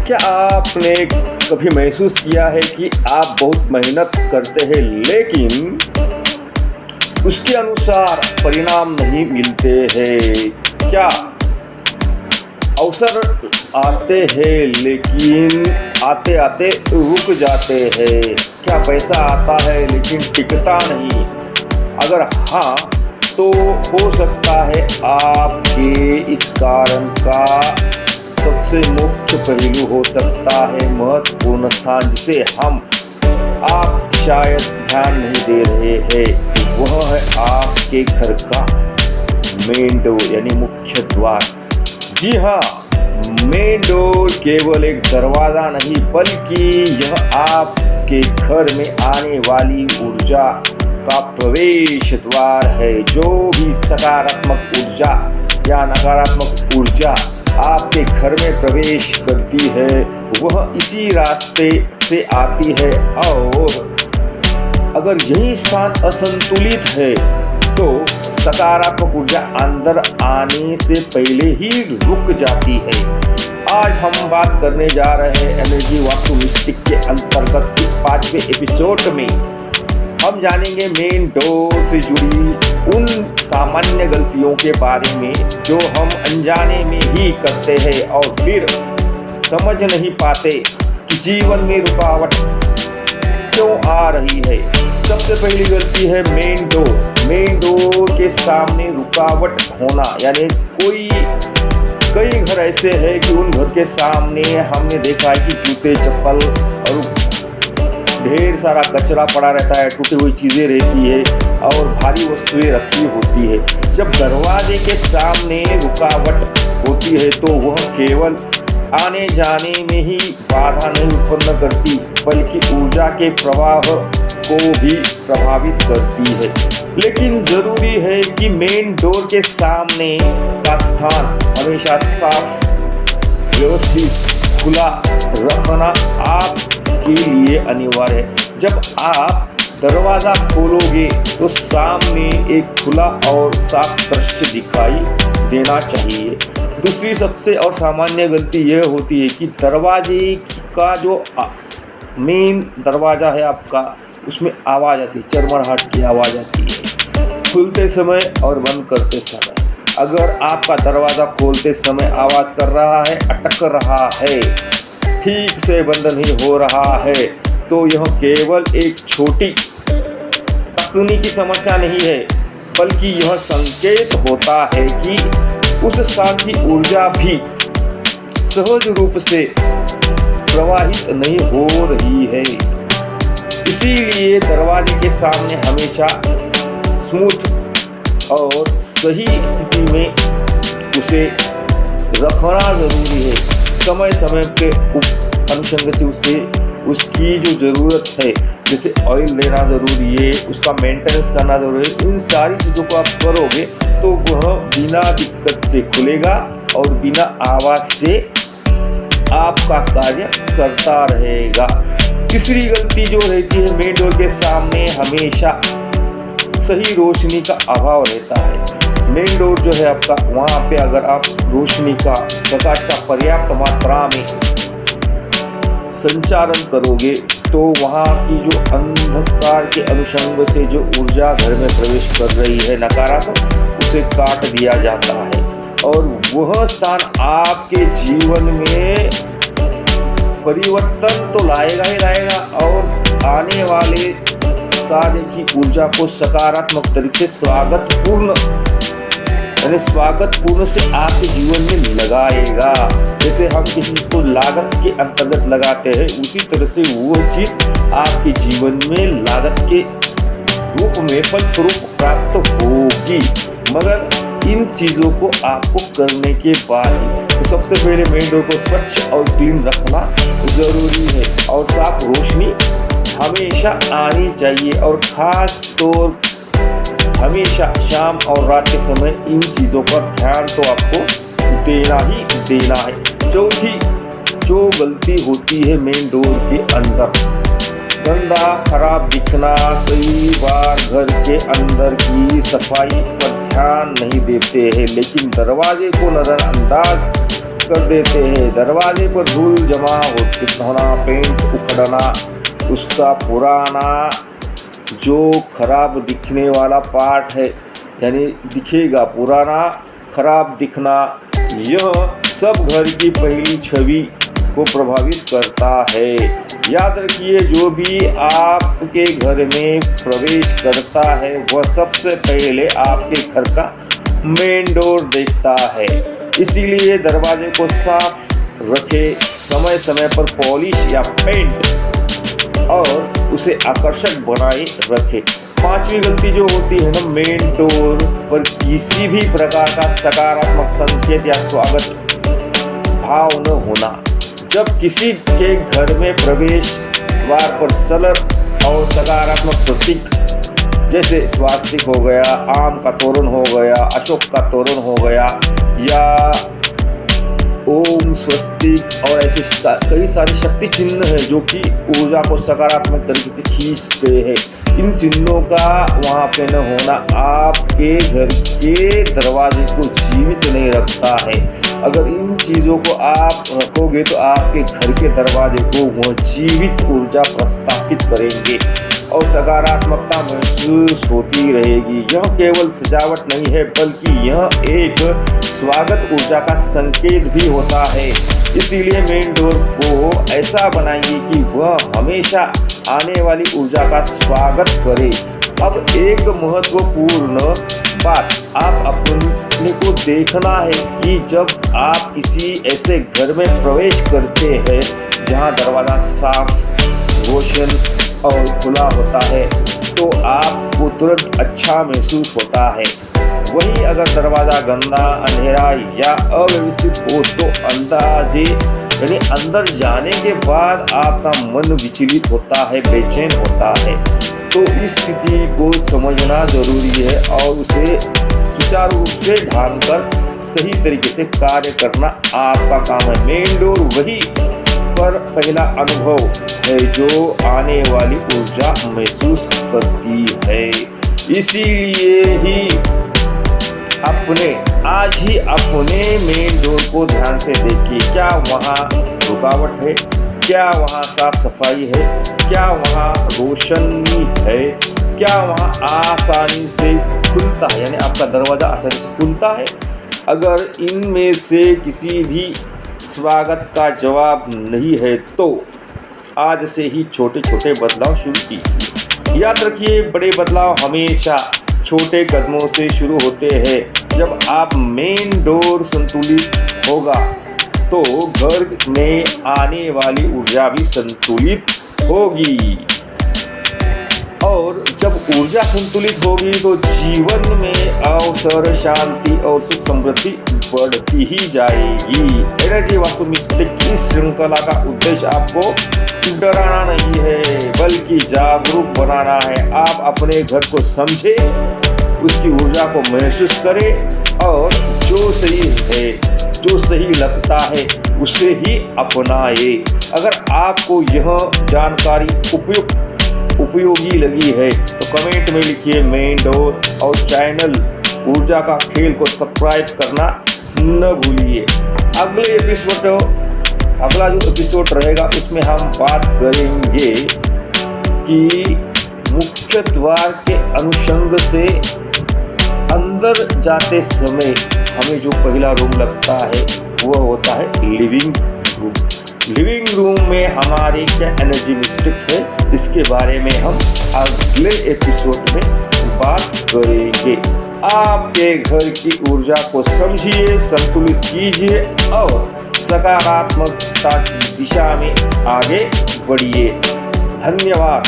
क्या आपने कभी महसूस किया है कि आप बहुत मेहनत करते हैं लेकिन उसके अनुसार परिणाम नहीं मिलते हैं? क्या अवसर आते हैं लेकिन आते आते रुक जाते हैं? क्या पैसा आता है लेकिन टिकता नहीं? अगर हाँ तो हो सकता है आपके इस कारण का सबसे मुख्य पहलू हो सकता है महत्वपूर्ण स्थान जिसे आप शायद ध्यान नहीं दे रहे हैं। वह है आपके घर का मेन डोर यानी मुख्य द्वार। जी हाँ, मेन डोर केवल एक दरवाज़ा नहीं बल्कि यह आपके घर में आने वाली ऊर्जा का प्रवेश द्वार है। जो भी सकारात्मक ऊर्जा या नकारात्मक ऊर्जा आपके घर में प्रवेश करती है वह इसी रास्ते से आती है, और अगर यही स्थान असंतुलित है तो सकारात्मक ऊर्जा अंदर आने से पहले ही रुक जाती है। आज हम बात करने जा रहे हैं एनर्जी वास्तु मिस्टिक के अंतर्गत इस 5वें एपिसोड में हम जानेंगे मेन डोर से जुड़ी उन सामान्य गलतियों के बारे में जो हम अनजाने में ही करते हैं और फिर समझ नहीं पाते कि जीवन में रुकावट क्यों आ रही है। सबसे पहली गलती है मेन डोर। मेन डोर के सामने रुकावट होना, यानी कई घर ऐसे हैं कि उन घर के सामने हमने देखा है कि जूते चप्पल और ढेर सारा कचरा पड़ा रहता है, टूटी हुई चीज़ें रहती है और भारी वस्तुएं रखी होती है। जब दरवाजे के सामने रुकावट होती है तो वह केवल आने जाने में ही बाधा नहीं उत्पन्न करती बल्कि ऊर्जा के प्रवाह को भी प्रभावित करती है। लेकिन ज़रूरी है कि मेन डोर के सामने का स्थान हमेशा साफ, व्यवस्थित, खुला रखना आपके लिए अनिवार्य है। जब आप दरवाज़ा खोलोगे तो सामने एक खुला और साफ दृश्य दिखाई देना चाहिए। दूसरी सबसे और सामान्य गलती यह होती है कि दरवाजे का जो मेन दरवाज़ा है आपका, उसमें आवाज़ आती है, चरमराहट की आवाज़ आती है खुलते समय और बंद करते समय। अगर आपका दरवाज़ा खोलते समय आवाज़ कर रहा है, अटक रहा है, ठीक से बंद नहीं हो रहा है तो यह केवल एक छोटी तकनीकी समस्या नहीं है बल्कि यह संकेत होता है कि उस स्थान की ऊर्जा भी सहज रूप से प्रवाहित नहीं हो रही है। इसीलिए दरवाजे के सामने हमेशा स्मूथ और सही स्थिति में उसे रखना ज़रूरी है। समय समय के अनुषंग से उसे उसकी जो ज़रूरत है, जैसे ऑयल देना ज़रूरी है, उसका मेंटेनेंस करना ज़रूरी है। इन सारी चीज़ों को आप करोगे तो वह बिना दिक्कत से खुलेगा और बिना आवाज़ से आपका कार्य करता रहेगा। तीसरी गलती जो रहती है, मेन डोर के सामने हमेशा सही रोशनी का अभाव रहता है। मेन डोर जो है आपका, वहाँ पे अगर आप रोशनी का, प्रकाश का पर्याप्त मात्रा में संचारण करोगे तो वहाँ की जो अंधकार के अनुषंग से जो ऊर्जा घर में प्रवेश कर रही है नकारात्मक, उसे काट दिया जाता है और वह स्थान आपके जीवन में परिवर्तन तो लाएगा ही लाएगा और आने वाले कार्य की ऊर्जा को सकारात्मक तरीके से स्वागतपूर्ण से आपके जीवन में लगाएगा। जैसे हम किसी चीज़ को लागत के अंतर्गत लगाते हैं, उसी तरह से वो चीज़ आपके जीवन में लागत के रूप में फलस्वरूप प्राप्त होगी। मगर इन चीज़ों को आपको करने के बाद ही, तो सबसे पहले मेन डोर को स्वच्छ और क्लीन रखना ज़रूरी है और साफ रोशनी हमेशा आनी चाहिए और ख़ास तौर हमेशा शाम और रात के समय इन चीज़ों पर ध्यान तो आपको देना ही देना है। चौथी जो गलती होती है मेन डोर के अंदर, गंदा खराब दिखना। कई बार घर के अंदर की सफाई पर ध्यान नहीं देते हैं लेकिन दरवाजे को नज़रअंदाज कर देते हैं। दरवाजे पर धूल जमा होना, पेंट उखड़ना, उसका पुराना जो खराब दिखने वाला पार्ट है यानी दिखेगा पुराना खराब दिखना, यह सब घर की पहली छवि को प्रभावित करता है। याद रखिए, जो भी आपके घर में प्रवेश करता है वह सबसे पहले आपके घर का मेन डोर देखता है। इसीलिए दरवाजे को साफ रखें, समय समय पर पॉलिश या पेंट और उसे आकर्षक बनाए रखें। पांचवी गलती जो होती है ना, मेन डोर पर किसी भी प्रकार का सकारात्मक संकेत या स्वागत भाव न होना। जब किसी के घर में प्रवेश द्वार पर सरल और सकारात्मक प्रतीक जैसे स्वास्तिक हो गया, आम का तोरण हो गया, अशोक का तोरण हो गया या ओम, स्वस्तिक और ऐसे कई सारे शक्ति चिन्ह हैं जो कि ऊर्जा को सकारात्मक तरीके से खींचते हैं। इन चिन्हों का वहाँ पे न होना आपके घर के दरवाजे को जीवित नहीं रखता है। अगर इन चीज़ों को आप रखोगे तो आपके घर के दरवाजे को वह जीवित ऊर्जा प्रस्थापित करेंगे और सकारात्मकता महसूस होती रहेगी। यह केवल सजावट नहीं है बल्कि यह एक स्वागत ऊर्जा का संकेत भी होता है। इसीलिए मेन डोर को ऐसा बनाइए कि वह हमेशा आने वाली ऊर्जा का स्वागत करे। अब एक महत्वपूर्ण बात आप अपने को देखना है कि जब आप किसी ऐसे घर में प्रवेश करते हैं जहां दरवाज़ा साफ, रोशन और खुला होता है तो आपको तुरंत अच्छा महसूस होता है। वहीं अगर दरवाज़ा गंदा, अंधेरा या अव्यवस्थित हो तो अंदाजे यानी अंदर जाने के बाद आपका मन विचलित होता है, बेचैन होता है। तो इस स्थिति को समझना जरूरी है और उसे सुचारू रूप से ढाल कर सही तरीके से कार्य करना आपका काम है। मेन डोर वही पर पहला अनुभव है जो आने वाली ऊर्जा महसूस करती है। इसीलिए ही आज ही अपने मेन डोर को ध्यान से देखिए। क्या वहाँ रुकावट है? क्या वहाँ साफ सफाई है? क्या वहाँ रोशनी है? क्या वहाँ आसानी से खुलता है यानी आपका दरवाज़ा आसानी से खुलता है? अगर इनमें से किसी भी स्वागत का जवाब नहीं है तो आज से ही छोटे छोटे बदलाव शुरू कीजिए। याद रखिए, बड़े बदलाव हमेशा छोटे कदमों से शुरू होते हैं। जब आप मेन डोर संतुलित होगा तो घर में आने वाली ऊर्जा भी संतुलित होगी और जब ऊर्जा संतुलित होगी तो जीवन में अवसर, शांति और सुख समृद्धि बढ़ती ही जाएगी। एनर्जी वास्तु मिस्टिक इस श्रृंखला का उद्देश्य आपको डराना नहीं है बल्कि जागरूक बनाना है। आप अपने घर को समझे, उसकी ऊर्जा को महसूस करें और जो सही है, जो सही लगता है उसे ही अपनाए। अगर आपको यह जानकारी उपयोगी लगी है तो कमेंट में लिखिए मेन डोर और चैनल ऊर्जा का खेल को सब्सक्राइब करना न भूलिए। अगला जो एपिसोड रहेगा उसमें हम बात करेंगे कि मुख्य द्वार के अनुषंग से अंदर जाते समय हमें जो पहला रूम लगता है वह होता है लिविंग रूम। लिविंग रूम में हमारी क्या एनर्जी मिस्टिक्स है, इसके बारे में हम अगले एपिसोड में बात करेंगे। आपके घर की ऊर्जा को समझिए, संतुलित कीजिए और सकारात्मकता की दिशा में आगे बढ़िए। धन्यवाद।